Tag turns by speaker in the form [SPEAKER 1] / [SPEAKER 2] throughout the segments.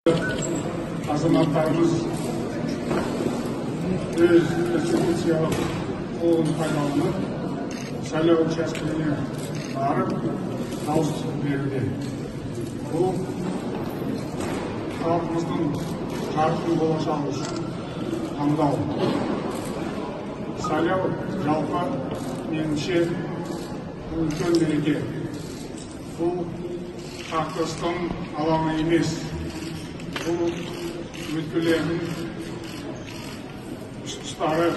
[SPEAKER 1] Азаматтарымыз өз конституциялық құқығын пайдаланып, сайлау учаскесіне барып, дауыс беруде. Бұл халқымыздың жарқын болашағы үшін таңдау. Сайлау жалпы меніңше үлкен мереке. Бұл қақтығыстың алаңы емес. Бұл өткілердің ұстары,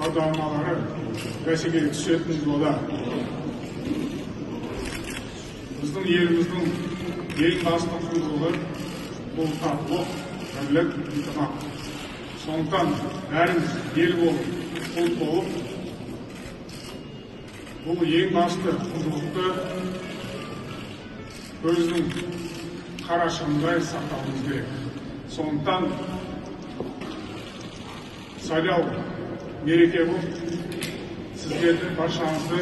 [SPEAKER 1] аудармалары бәсекеге түсетін дода. Біздің еліміздің ең басты құндылығы бұл татулық, бірлік, ынтымақ. Сондықтан бәріміз ел болып, ұлт болып, бұл ең басты құндылықты өзінің қарашығындай сақтауымыз керек. Сондықтан сайлау мереке болып, сіздерді, баршаңызды,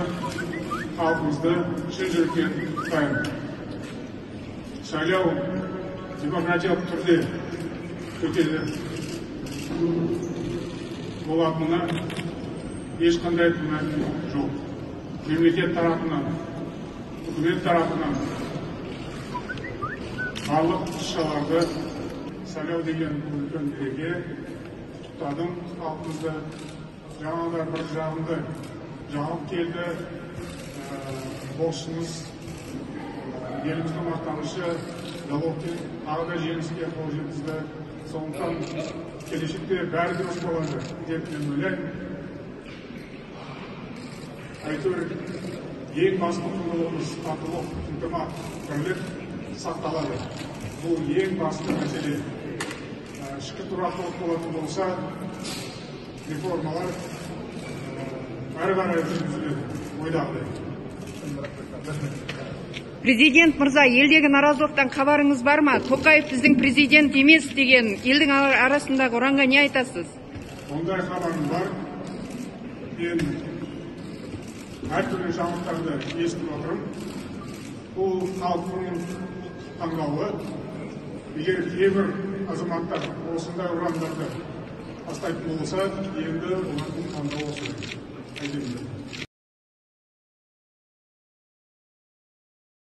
[SPEAKER 1] халқымызды шын жүректен құттықтаймын. Сайлау демократиялық түрде өтеді болатынына ешқандай күмән жоқ. Мемлекет тарапынан, үкімет тарапынан барлық іс-шараларды сайлау деген үлкен мереке құттықтадым халқымызды. Жаңағыда бір жағымды жағып келді. Боксшымыз, еліміздің мақтанышы Головкин тағы да жеңіске қол жеткізді. Сондықтан келешекте бәрі дұрыс болады деп мен ойлаймын. Әйтеуір ең басты құндылығымыз татулық, ынтымақ, бірлік сақталады. Бұл ең басты мәселе. Ішкі тұрақтылық болатын болса, реформалар әрі қарай жүргізіледі, ойдағыдай.
[SPEAKER 2] Президент мырза, елдегі наразылықтан хабарыңыз бар ма? Токаев біздің президент емес деген елдің арасындағы ұранға не айтасыз?
[SPEAKER 1] Ондай хабарым бар. Мен әртүрлі жаңалықтарды естіп отырмын. Бұл халықтың таңдауы. Егер кейбір азаматтар осындай ұрандарды бастайтын болса, енді олардың таңдауы осы.